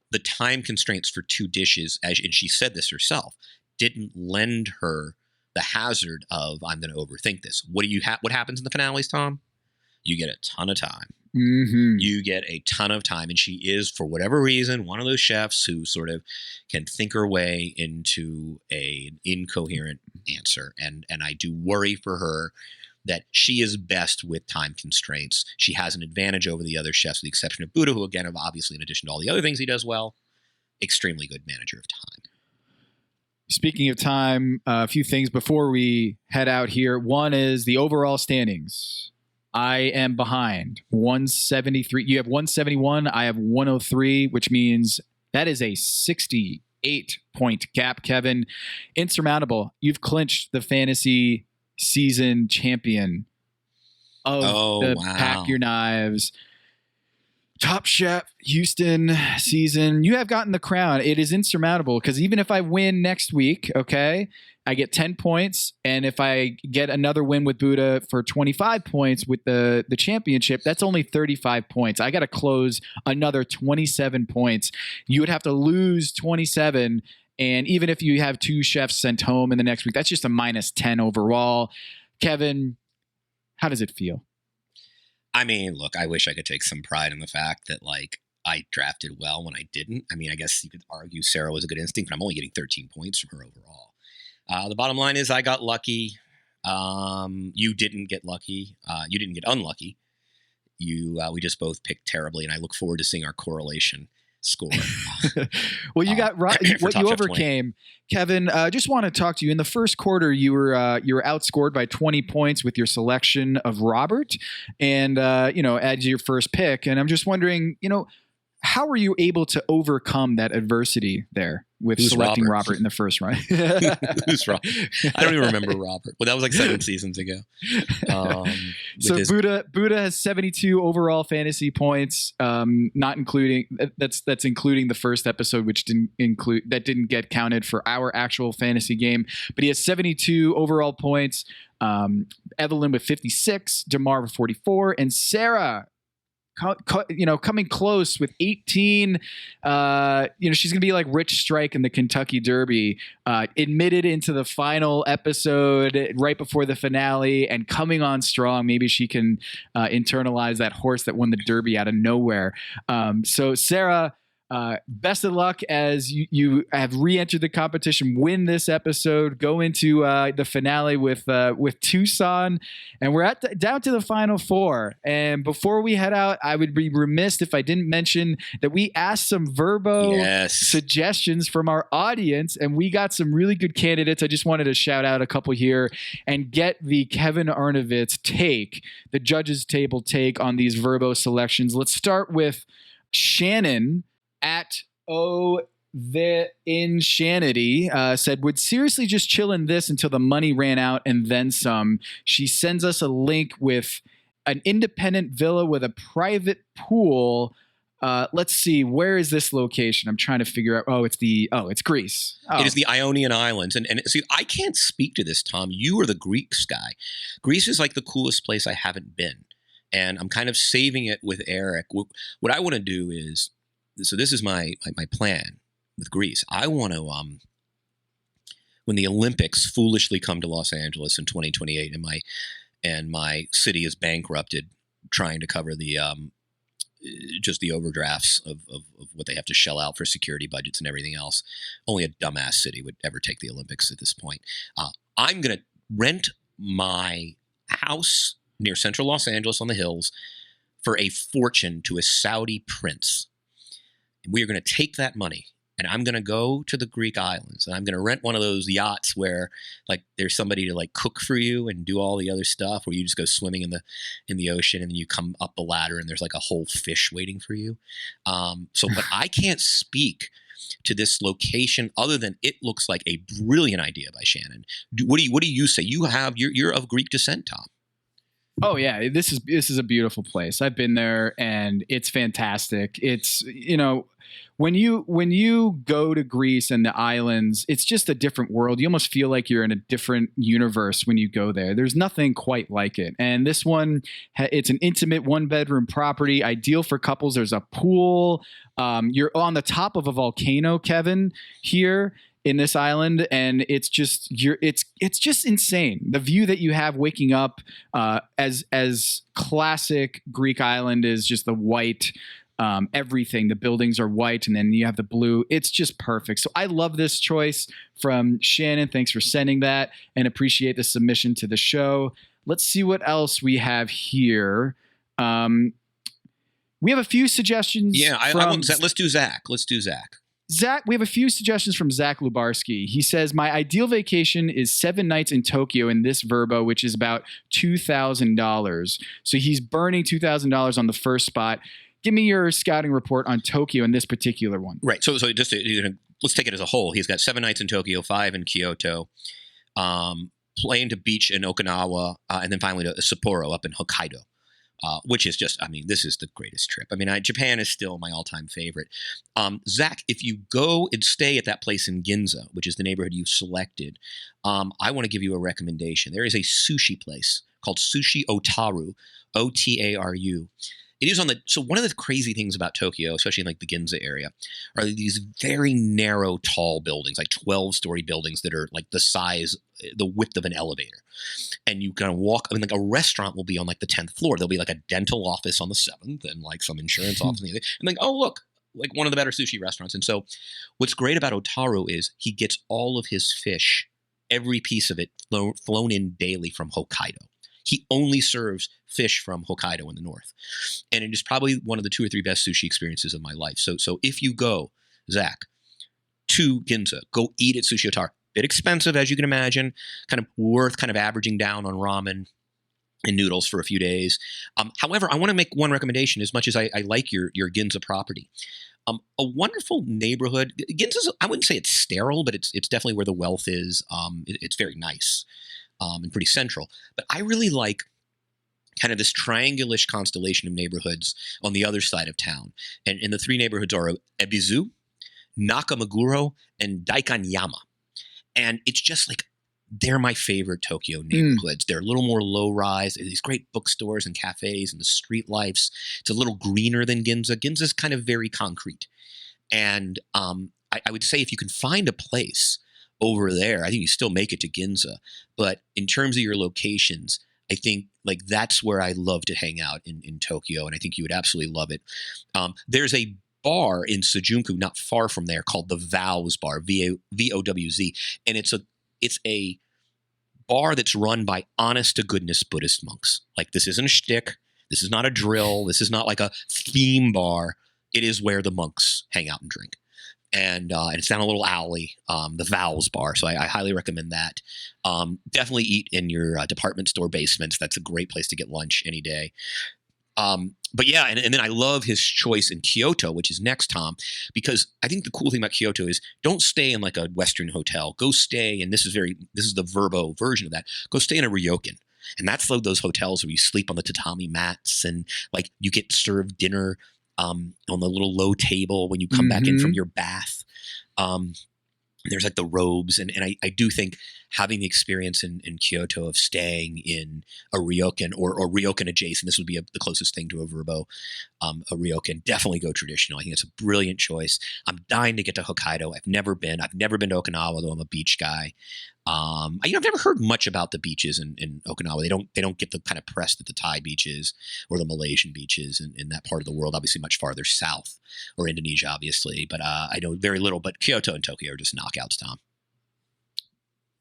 S9: the time constraints for 2 dishes, and she said this herself, didn't lend her the hazard of I'm going to overthink this. What happens in the finales, Tom? You get a ton of time.
S10: Mm-hmm.
S9: You get a ton of time, and she is, for whatever reason, one of those chefs who sort of can think her way into an incoherent answer. And I do worry for her that she is best with time constraints. She has an advantage over the other chefs, with the exception of Buddha, who, again, obviously, in addition to all the other things he does well, extremely good manager of time.
S10: Speaking of time, a few things before we head out here. One is the overall standings. I am behind 173. You have 171. I have 103, which means that is a 68-point gap, Kevin. Insurmountable. You've clinched the fantasy season champion of Pack Your Knives Top Chef Houston season. You have gotten the crown. It is insurmountable because even if I win next week, okay, I get 10 points. And if I get another win with Buddha for 25 points with the championship, that's only 35 points. I got to close another 27 points. You would have to lose 27. And even if you have 2 chefs sent home in the next week, that's just a minus 10 overall. Kevin, how does it feel?
S9: I mean, look, I wish I could take some pride in the fact that, like, I drafted well when I didn't. I mean, I guess you could argue Sarah was a good instinct, but I'm only getting 13 points from her overall. The bottom line is I got lucky. You didn't get lucky. You didn't get unlucky. We just both picked terribly, and I look forward to seeing our correlation score.
S10: Well, you got what you overcame, Kevin. Just want to talk to you. In the first quarter, you were outscored by 20 points with your selection of Robert, and as your first pick. And I'm just wondering, how were you able to overcome that adversity there with selecting Robert in the first round?
S9: Who's Robert? I don't even remember Robert. Well, that was like 7 seasons ago.
S10: So Buddha has 72 overall fantasy points, not including that's including the first episode, which didn't get counted for our actual fantasy game. But he has 72 overall points. Evelyn with 56, Jamar with 44, and Sarah, coming close with 18. She's gonna be like Rich Strike in the Kentucky Derby, admitted into the final episode right before the finale and coming on strong. Maybe she can internalize that horse that won the Derby out of nowhere. So Sarah, best of luck as you have re-entered the competition. Win this episode, go into the finale with Tucson, and we're down to the final 4. And before we head out, I would be remiss if I didn't mention that we asked some VRBO suggestions from our audience, and we got some really good candidates. I just wanted to shout out a couple here and get the Kevin Arnovitz take, the judges table take on these VRBO selections. Let's start with Shannon at the Insanity, said, would seriously just chill in this until the money ran out and then some. She sends us a link with an independent villa with a private pool. Let's see, where is this location? I'm trying to figure out. It's Greece.
S9: It is the Ionian Islands. And see, I can't speak to this, Tom. You are the Greeks guy. Greece is like the coolest place I haven't been. And I'm kind of saving it with Eric. What I want to do is, so this is my plan with Greece. I want to, when the Olympics foolishly come to Los Angeles in 2028, and my city is bankrupted, trying to cover the just the overdrafts of what they have to shell out for security budgets and everything else. Only a dumbass city would ever take the Olympics at this point. I'm going to rent my house near central Los Angeles on the hills for a fortune to a Saudi prince. We are going to take that money, and I'm going to go to the Greek islands, and I'm going to rent one of those yachts where, like, there's somebody to like cook for you and do all the other stuff, where you just go swimming in the ocean, and then you come up the ladder, and there's like a whole fish waiting for you. But I can't speak to this location other than it looks like a brilliant idea by Shannon. What do you say? You're of Greek descent, Tom.
S10: Oh yeah, this is a beautiful place. I've been there and it's fantastic. It's, when you go to Greece and the islands, it's just a different world. You almost feel like you're in a different universe when you go there. There's nothing quite like it. And this one, it's an intimate 1-bedroom property, ideal for couples. There's a pool. You're on the top of a volcano, Kevin, here in this island, and it's just insane. The view that you have waking up, as classic Greek island is just the white, everything. The buildings are white, and then you have the blue. It's just perfect. So I love this choice from Shannon. Thanks for sending that, and appreciate the submission to the show. let's see what else we have here. We have a few suggestions.
S9: Yeah, let's do Zach.
S10: Zach, we have a few suggestions from Zach Lubarski. He says, my ideal vacation is 7 nights in Tokyo in this VRBO, which is about $2,000. So he's burning $2,000 on the first spot. Give me your scouting report on Tokyo in this particular one.
S9: Right. So just let's take it as a whole. He's got 7 nights in Tokyo, 5 in Kyoto, plane to beach in Okinawa, and then finally to Sapporo up in Hokkaido. Which is just, this is the greatest trip. Japan is still my all-time favorite. Zach, if you go and stay at that place in Ginza, which is the neighborhood you've selected, I want to give you a recommendation. There is a sushi place called Sushi Otaru, Otaru. It is so one of the crazy things about Tokyo, especially in like the Ginza area, are these very narrow, tall buildings, like 12-story buildings that are like the width of an elevator. And you kind of walk, like a restaurant will be on like the 10th floor. There'll be like a dental office on the 7th and like some insurance office on the 8th. And like, oh, look, like one of the better sushi restaurants. And so what's great about Otaru is he gets all of his fish, every piece of it flown in daily from Hokkaido. He only serves fish from Hokkaido in the north. And it is probably one of the 2 or 3 best sushi experiences of my life. So if you go, Zach, to Ginza, go eat at Sushi Otaru. Bit expensive, as you can imagine, kind of worth kind of averaging down on ramen and noodles for a few days. However, I want to make one recommendation as much as I like your Ginza property. A wonderful neighborhood. Ginza's, I wouldn't say it's sterile, but it's definitely where the wealth is. It's very nice and pretty central. But I really like kind of this triangulish constellation of neighborhoods on the other side of town. And the 3 neighborhoods are Ebizu, Nakamaguro, and Daikanyama. And it's just like, they're my favorite Tokyo neighborhoods. They're a little more low-rise. These great bookstores and cafes and the street lives. It's a little greener than Ginza. Ginza's kind of very concrete. And I would say if you can find a place over there, I think you still make it to Ginza. But in terms of your locations, I think like that's where I love to hang out in Tokyo. And I think you would absolutely love it. There's bar in Sejunku, not far from there, called the Vows Bar, VOWZ, and it's a bar that's run by honest to goodness Buddhist monks. Like, this isn't a shtick, this is not a drill, this is not like a theme bar. It is where the monks hang out and drink, and it's down a little alley, the Vows Bar. So I highly recommend that. Definitely eat in your department store basements. That's a great place to get lunch any day. But yeah, and then I love his choice in Kyoto, which is next, Tom, because I think the cool thing about Kyoto is don't stay in like a Western hotel. Go stay, and this is the VRBO version of that. Go stay in a ryokan. And that's like those hotels where you sleep on the tatami mats and like you get served dinner on the little low table when you come back in from your bath. There's like the robes. And I do think having the experience in Kyoto of staying in a ryokan or ryokan adjacent, this would be the closest thing to a VRBO, a ryokan. Definitely go traditional. I think it's a brilliant choice. I'm dying to get to Hokkaido. I've never been to Okinawa, though I'm a beach guy. I've never heard much about the beaches in Okinawa. They don't get the kind of press that the Thai beaches or the Malaysian beaches in that part of the world, obviously much farther south, or Indonesia, obviously. But I know very little. But Kyoto and Tokyo are just knockouts, Tom.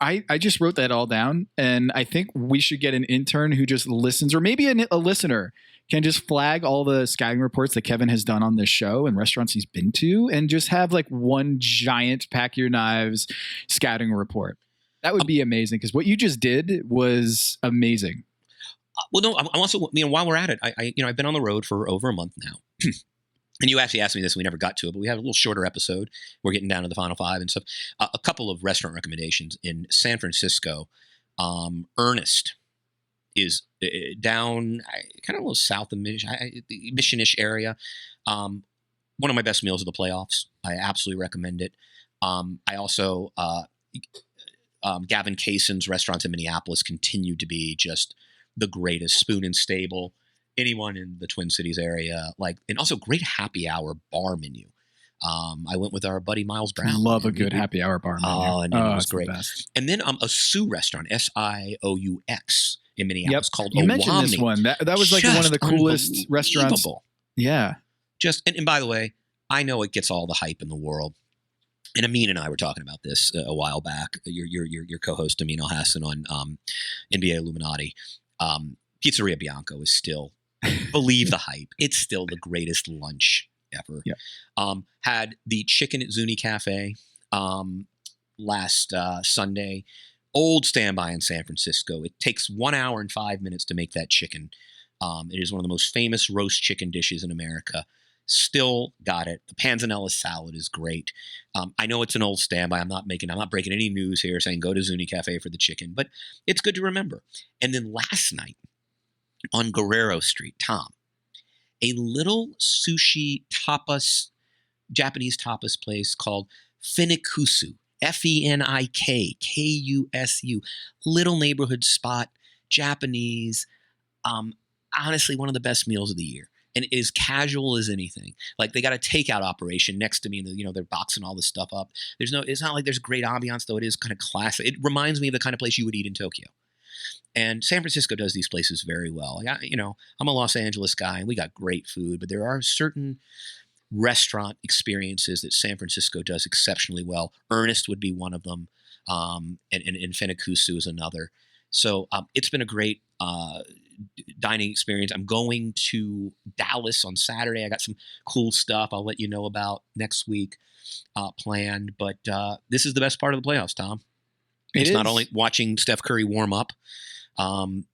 S10: I just wrote that all down, and I think we should get an intern who just listens, or maybe a listener can just flag all the scouting reports that Kevin has done on this show and restaurants he's been to, and just have like one giant pack your knives scouting report. That would be amazing, because what you just did was amazing.
S9: Well, no, I'm also, while we're at it, I've been on the road for over a month now. And you actually asked me this, and we never got to it, but we had a little shorter episode. We're getting down to the final 5 and stuff. A couple of restaurant recommendations in San Francisco. Ernest is down kind of a little south of Mission-ish area. One of my best meals of the playoffs. I absolutely recommend it. I also, Gavin Kayson's restaurants in Minneapolis continue to be just the greatest. Spoon and Stable. Anyone in the Twin Cities area, and also great happy hour bar menu. I went with our buddy Miles Brown.
S10: Love a good happy hour bar menu.
S9: Oh, and it was great. And then a Sioux restaurant, Sioux in Minneapolis, called
S10: You
S9: Owamni.
S10: mentioned this one. That was like one of the coolest restaurants. Yeah.
S9: And by the way, I know it gets all the hype in the world. And Amin and I were talking about this a while back. Your co-host Amin Al-Hassan on NBA Illuminati. Pizzeria Bianco is still, believe the hype, it's still the greatest lunch ever.
S10: Yeah.
S9: Had the chicken at Zuni Cafe last Sunday. Old standby in San Francisco. It takes 1 hour and 5 minutes to make that chicken. It is one of the most famous roast chicken dishes in America. Still got it. The panzanella salad is great. I know it's an old standby. I'm not breaking any news here saying go to Zuni Cafe for the chicken, but it's good to remember. And then last night on Guerrero Street, Tom, a little sushi tapas, Japanese tapas place called Fenikusu, Fenikkusu, little neighborhood spot, Japanese. Honestly, one of the best meals of the year. And it is casual as anything. Like they got a takeout operation next to me, and they're boxing all this stuff up. It's not like there's great ambiance, though it is kind of classic. It reminds me of the kind of place you would eat in Tokyo. And San Francisco does these places very well. I'm a Los Angeles guy, and we got great food, but there are certain restaurant experiences that San Francisco does exceptionally well. Ernest would be one of them, and Fenikusu is another. So it's been a great dining experience. I'm going to Dallas on Saturday. I got some cool stuff I'll let you know about next week planned. But this is the best part of the playoffs, Tom. It's not only watching Steph Curry warm up 2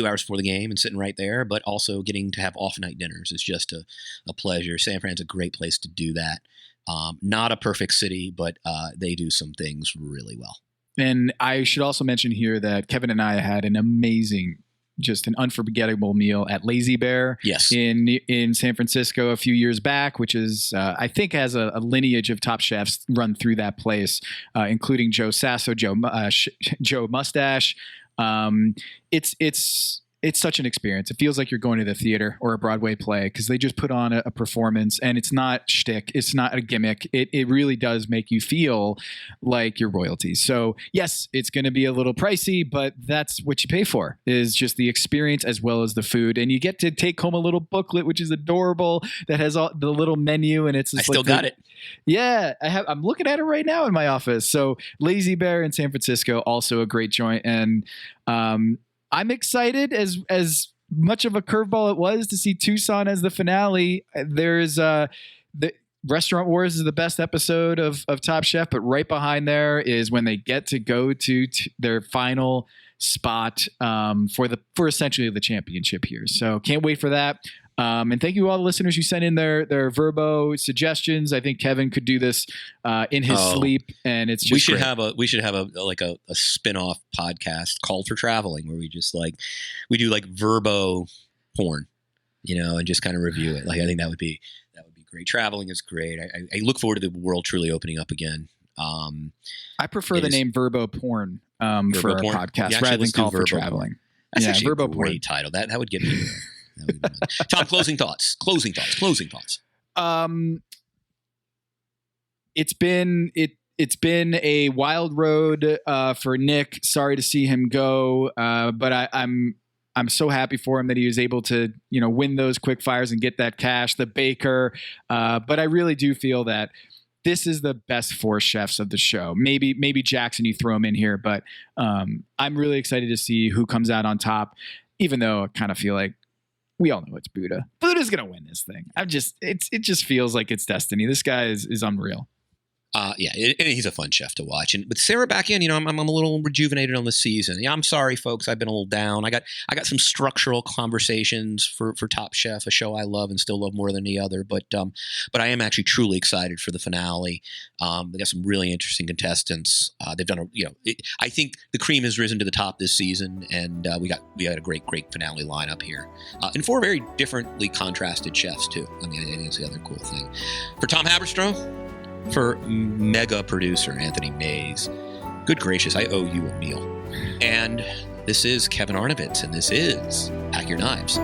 S9: hours before the game and sitting right there, but also getting to have off-night dinners is just a pleasure. San Fran's a great place to do that. Not a perfect city, but they do some things really well.
S10: And I should also mention here that Kevin and I had an amazing, just an unforgettable meal at Lazy Bear in San Francisco a few years back, which is, I think, has a lineage of top chefs run through that place, including Joe Sasso, Joe Mustache. It's such an experience. It feels like you're going to the theater or a Broadway play because they just put on a performance, and it's not shtick. It's not a gimmick. It really does make you feel like you're royalty. So yes, it's going to be a little pricey, but that's what you pay for, is just the experience as well as the food. And you get to take home a little booklet, which is adorable, that has all the little menu, and it's just
S9: got it.
S10: Yeah, I'm looking at it right now in my office. So Lazy Bear in San Francisco, also a great joint. And I'm excited, as much of a curveball it was to see Tucson as the finale. There's the Restaurant Wars is the best episode of Top Chef, but right behind there is when they get to go to their final spot for essentially the championship here. So can't wait for that. And thank you to all the listeners who sent in their VRBO suggestions. I think Kevin could do this in his sleep, and it's just
S9: we should have a spin-off podcast called For Traveling, where we just we do VRBO porn, and just kind of review it. I think that would be great. Traveling is great. I look forward to the world truly opening up again.
S10: I prefer the name VRBO porn for our podcast rather than call For Traveling.
S9: That's actually
S10: VRBO
S9: a great title. That would get me there. Tom, closing thoughts.
S10: It's been a wild road for Nick. Sorry to see him go, but I'm so happy for him that he was able to win those quick fires and get that cash, the baker. But I really do feel that this is the best four chefs of the show. Maybe Jackson, you throw him in here, but I'm really excited to see who comes out on top. Even though I kind of feel like we all know it's Buddha. Buddha's gonna win this thing. It just feels like it's destiny. This guy is unreal.
S9: And he's a fun chef to watch. And with Sarah back in, I'm a little rejuvenated on the season. Yeah, I'm sorry, folks. I've been a little down. I got some structural conversations for Top Chef, a show I love and still love more than any other. But I am actually truly excited for the finale. They got some really interesting contestants. They've done I think the cream has risen to the top this season, and we got a great finale lineup here, and four very differently contrasted chefs too. I think that's the other cool thing. For Tom Haberstrom. For mega producer Anthony Mays, good gracious, I owe you a meal. And this is Kevin Arnovitz, and this is Pack Your Knives.